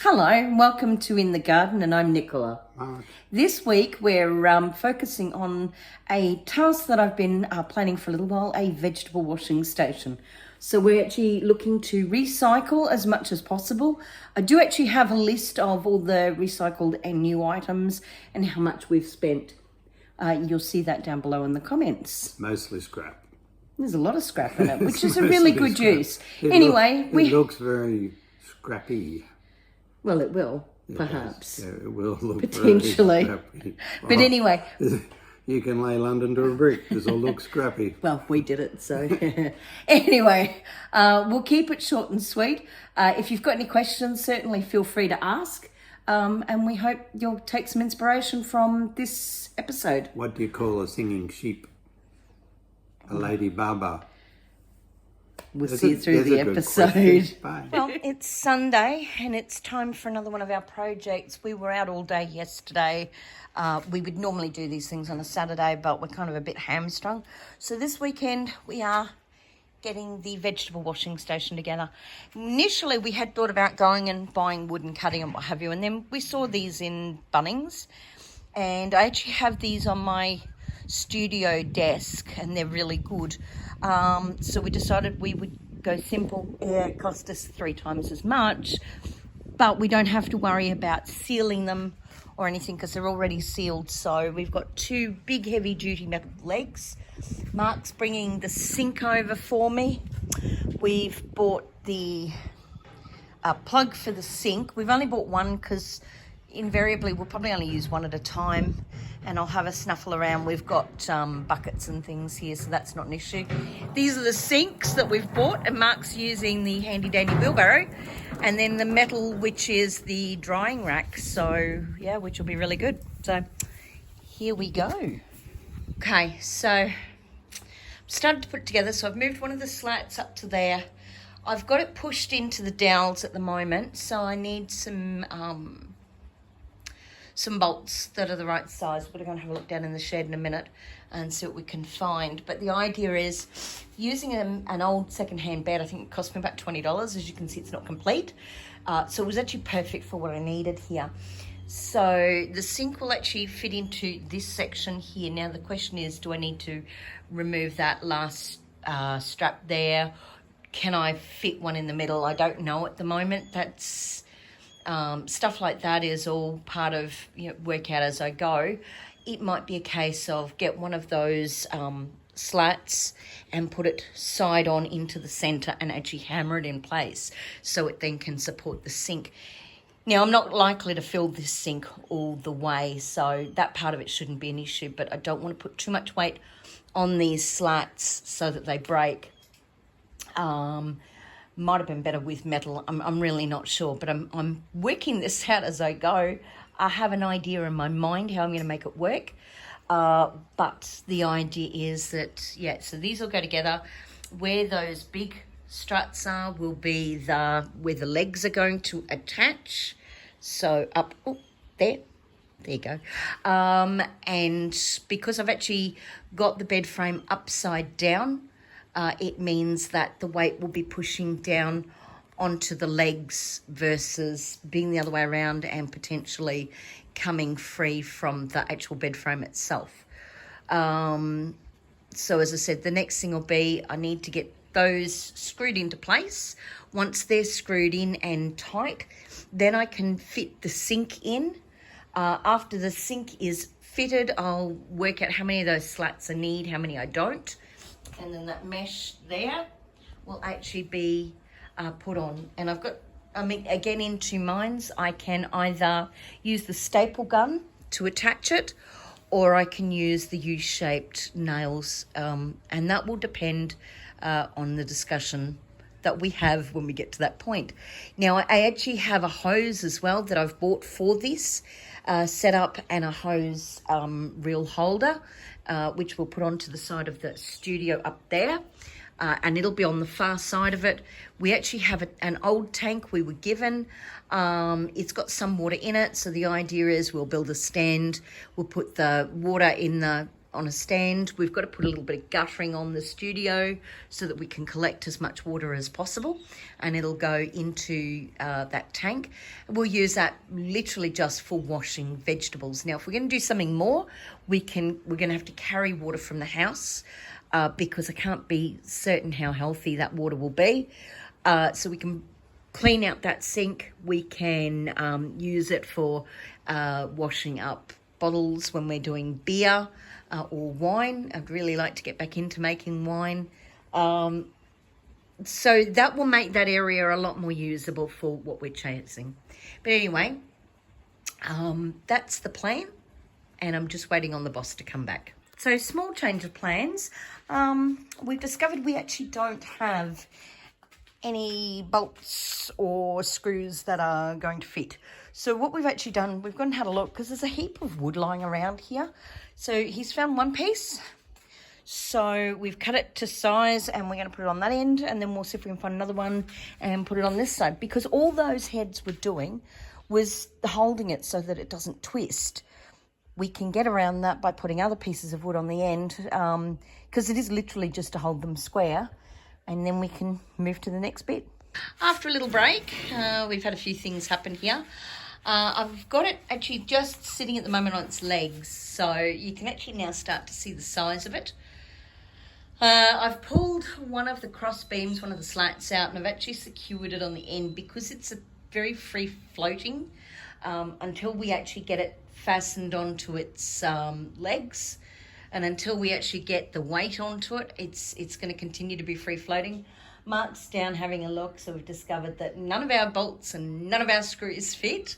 Hello and welcome to In the Garden, and I'm Nicola. This week we're focusing on a task that I've been planning for a little while, a vegetable washing station. So we're actually looking to recycle as much as possible. I do actually have a list of all the recycled and new items and how much we've spent. You'll see that down below in the comments. Mostly scrap. There's a lot of scrap in it, which is a really good scrap. use. Anyway, it looks very scrappy. Well, it will, perhaps. Yeah, it will look potentially. very scrappy. But anyway. You can lay London to a brick because it'll look scrappy. Well, we did it, so. Anyway, we'll keep it short and sweet. If you've got any questions, certainly feel free to ask. And we hope you'll take some inspiration from this episode. What do you call a singing sheep? A lady baba. We'll see through the episode. Well, it's Sunday and it's time for another one of our projects. We were out all day yesterday. We would normally do these things on a Saturday, but we're kind of a bit hamstrung. So this weekend we are getting the vegetable washing station together. Initially we had thought about going and buying wood and cutting and what have you, and then we saw these in Bunnings, and I actually have these on my studio desk and they're really good. So we decided we would go simple. Yeah, it cost us 3 times as much, but we don't have to worry about sealing them or anything because they're already sealed. So we've got 2 big heavy duty metal legs. Mark's bringing the sink over for me. We've bought the plug for the sink. We've only bought one because invariably we'll probably only use one at a time, and I'll have a snuffle around. We've got buckets and things here, so that's not an issue. These are the sinks that we've bought, and Mark's using the handy dandy wheelbarrow, and then the metal, which is the drying rack, so yeah, which will be really good. So here we go. Okay, so I've started to put it together. So I've moved one of the slats up to there. I've got it pushed into the dowels at the moment, so I need some bolts that are the right size. We're going to have a look down in the shed in a minute and see what we can find. But the idea is using an old second-hand bed. I think it cost me about $20. As you can see, it's not complete. So it was actually perfect for what I needed here. So the sink will actually fit into this section here. Now the question is, do I need to remove that last strap there? Can I fit one in the middle? I don't know at the moment. That's stuff like that is all part of, work out as I go. It might be a case of get one of those slats and put it side on into the center and actually hammer it in place so it then can support the sink. Now, I'm not likely to fill this sink all the way, so that part of it shouldn't be an issue, but I don't want to put too much weight on these slats so that they break. Might have been better with metal. I'm really not sure, but I'm working this out as I go. I have an idea in my mind how I'm going to make it work, but the idea is that, so these will go together. Where those big struts are will be where the legs are going to attach. So up, there you go. And because I've actually got the bed frame upside down, it means that the weight will be pushing down onto the legs versus being the other way around and potentially coming free from the actual bed frame itself. So as I said, the next thing will be I need to get those screwed into place. Once they're screwed in and tight, then I can fit the sink in. After the sink is fitted, I'll work out how many of those slats I need, how many I don't. And then that mesh there will actually be put on. And I've got, again, in 2 minds, I can either use the staple gun to attach it, or I can use the U-shaped nails. And that will depend on the discussion that we have when we get to that point. Now, I actually have a hose as well that I've bought for this setup, and a hose reel holder, which we'll put onto the side of the studio up there, and it'll be on the far side of it. We actually have an old tank we were given. It's got some water in it, so the idea is we'll build a stand, we'll put the water in the on a stand. We've got to put a little bit of guttering on the studio so that we can collect as much water as possible, and it'll go into that tank. We'll use that literally just for washing vegetables. Now, if we're going to do something more, we're going to have to carry water from the house because I can't be certain how healthy that water will be. So we can clean out that sink. We can use it for washing up bottles when we're doing beer or wine. I'd really like to get back into making wine. So that will make that area a lot more usable for what we're chasing. But anyway, that's the plan, and I'm just waiting on the boss to come back. So small change of plans. We've discovered we actually don't have any bolts or screws that are going to fit. So what we've actually done, we've gone and had a look because there's a heap of wood lying around here. So he's found one piece. So we've cut it to size and we're going to put it on that end, and then we'll see if we can find another one and put it on this side, because all those heads were doing was holding it so that it doesn't twist. We can get around that by putting other pieces of wood on the end, because it is literally just to hold them square, and then we can move to the next bit. After a little break, we've had a few things happen here. I've got it actually just sitting at the moment on its legs, so you can actually now start to see the size of it. I've pulled one of the cross beams, one of the slats out, and I've actually secured it on the end because it's a very free floating until we actually get it fastened onto its legs, and until we actually get the weight onto it, it's going to continue to be free floating. Mark's down having a look, so we've discovered that none of our bolts and none of our screws fit,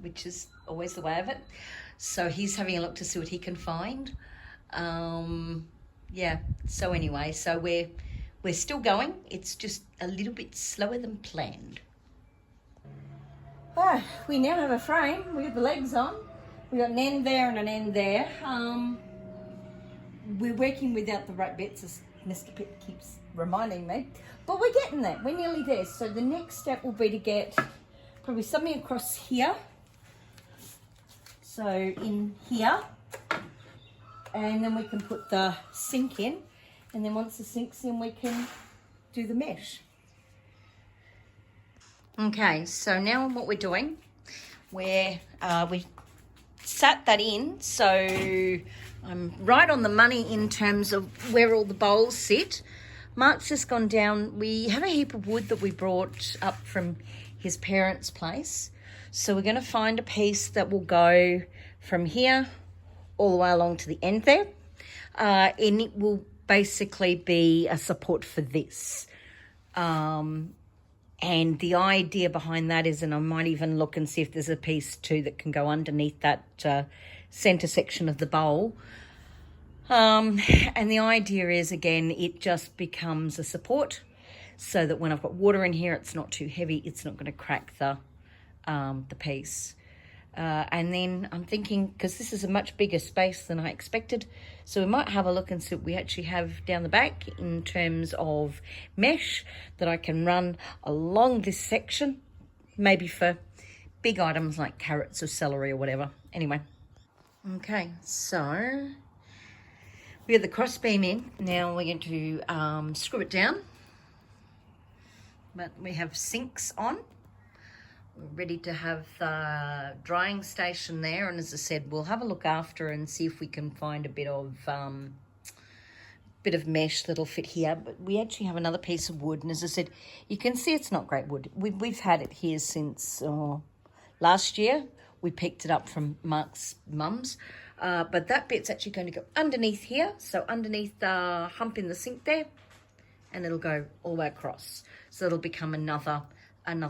which is always the way of it. So he's having a look to see what he can find. Yeah, so anyway, so we're still going. It's just a little bit slower than planned. Oh, we now have a frame. We got the legs on. We got an end there and an end there. We're working without the rope bits, as Mr. Pitt keeps reminding me, but we're getting there. We're nearly there. So the next step will be to get probably something across here. So in here, and then we can put the sink in, and then once the sink's in, we can do the mesh. Okay, so now what we're doing, we sat that in, so I'm right on the money in terms of where all the bowls sit. Mark's just gone down. We have a heap of wood that we brought up from his parents' place. So we're going to find a piece that will go from here all the way along to the end there. And it will basically be a support for this. And the idea behind that is, and I might even look and see if there's a piece too that can go underneath that centre section of the bowl. And the idea is, again, it just becomes a support so that when I've got water in here, it's not too heavy. It's not going to crack the piece. And then I'm thinking, because this is a much bigger space than I expected, so we might have a look and see what we actually have down the back in terms of mesh that I can run along this section, maybe for big items like carrots or celery or whatever. Anyway, okay, so we have the cross beam in. Now we're going to screw it down, but we have sinks on. We're ready to have the drying station there, and as I said, we'll have a look after and see if we can find a bit of mesh that'll fit here. But we actually have another piece of wood, and as I said, you can see it's not great wood. We've had it here since last year. We picked it up from Mark's mum's, but that bit's actually going to go underneath here, so underneath the hump in the sink there, and it'll go all the way across. So it'll become another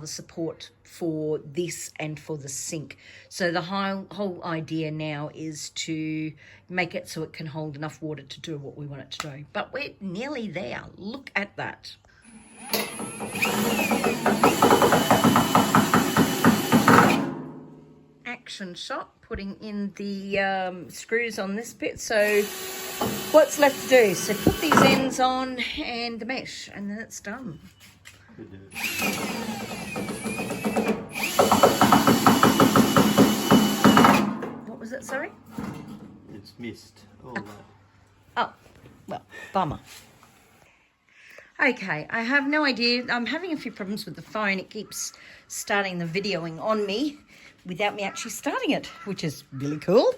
support for this and for the sink. So the whole idea now is to make it so it can hold enough water to do what we want it to do. But we're nearly there. Look at that. Action shot, putting in the screws on this bit. So what's left to do? So put these ends on and the mesh, and then it's done. What was it, sorry? It's missed. Oh, Bummer. Okay, I have no idea. I'm having a few problems with the phone. It keeps starting the videoing on me without me actually starting it, which is really cool.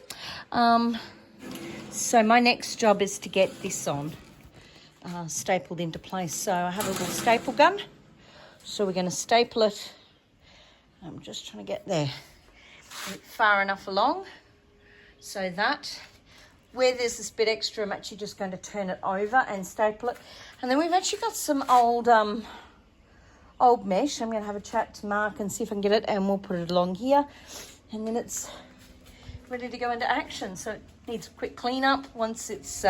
So my next job is to get this on, stapled into place. So I have a little staple gun. So we're going to staple it. I'm just trying to get there. Get it far enough along so that where there's this bit extra, I'm actually just going to turn it over and staple it. And then we've actually got some old mesh. I'm going to have a chat to Mark and see if I can get it, and we'll put it along here. And then it's ready to go into action. So it needs a quick clean up once it's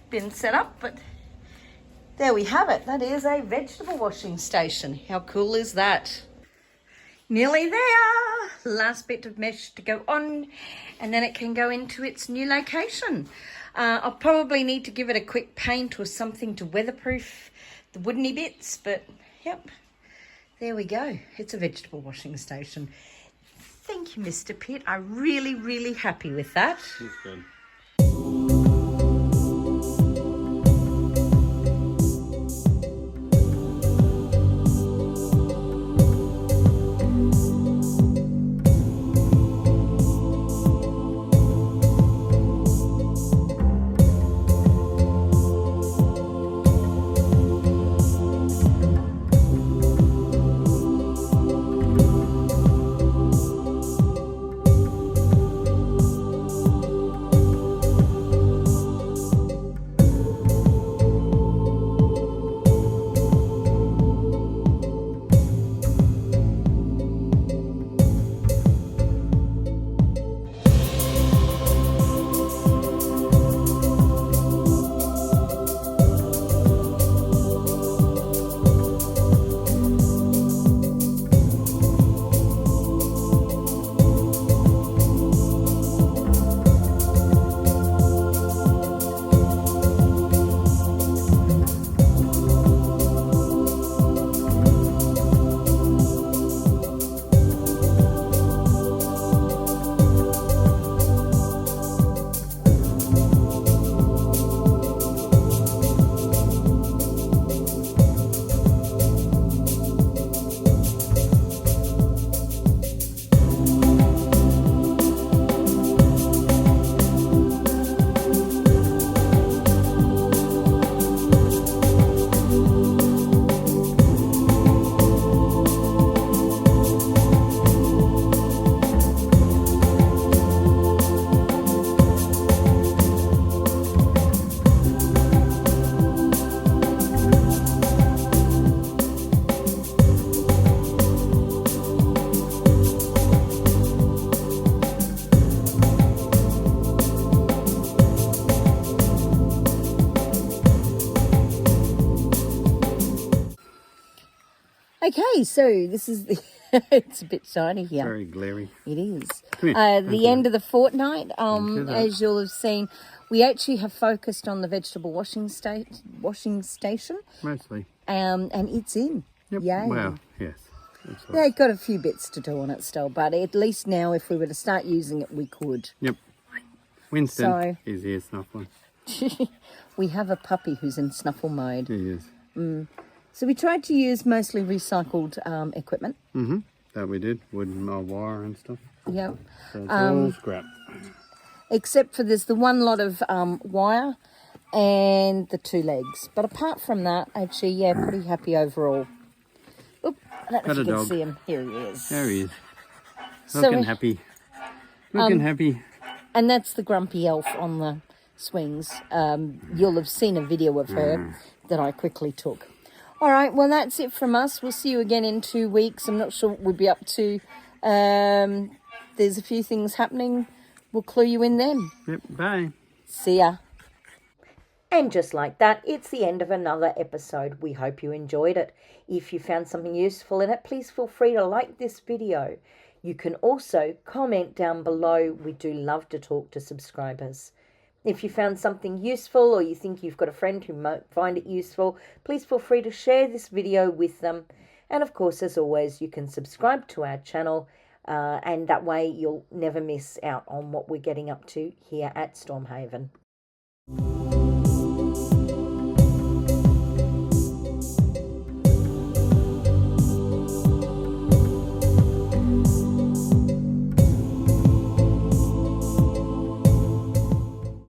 been set up. But there we have it. That is a vegetable washing station. How cool is that? Nearly there. Last bit of mesh to go on, and then it can go into its new location. I'll probably need to give it a quick paint or something to weatherproof the woodeny bits, but yep, there we go. It's a vegetable washing station. Thank you, Mr. Pitt. I'm really, really happy with that. That's good. Okay, so this is the, it's a bit shiny here. Very glary. It is. Come here. The end of the fortnight, as you'll have seen, we actually have focused on the vegetable washing station. Mostly. And it's in. Yep. Yay. Wow, yes. They've got a few bits to do on it still, but at least now if we were to start using it, we could. Yep. Winston is here snuffling. We have a puppy who's in snuffle mode. He is. So we tried to use mostly recycled equipment. Mm-hmm. That we did. Wood and wire and stuff. Yep. So it's all scrap. Except for there's the one lot of wire and the two legs. But apart from that, actually, yeah, pretty happy overall. Oop, I don't know if you can see him. Here he is. There he is. Looking happy. Looking happy. And that's the grumpy elf on the swings. You'll have seen a video of her that I quickly took. All right, well, that's it from us. We'll see you again in 2 weeks. I'm not sure what we'll be up to. There's a few things happening. We'll clue you in then. Yep, bye. See ya. And just like that, it's the end of another episode. We hope you enjoyed it. If you found something useful in it, please feel free to like this video. You can also comment down below. We do love to talk to subscribers. If you found something useful or you think you've got a friend who might find it useful, please feel free to share this video with them. And of course, as always, you can subscribe to our channel and that way you'll never miss out on what we're getting up to here at Stormhaven.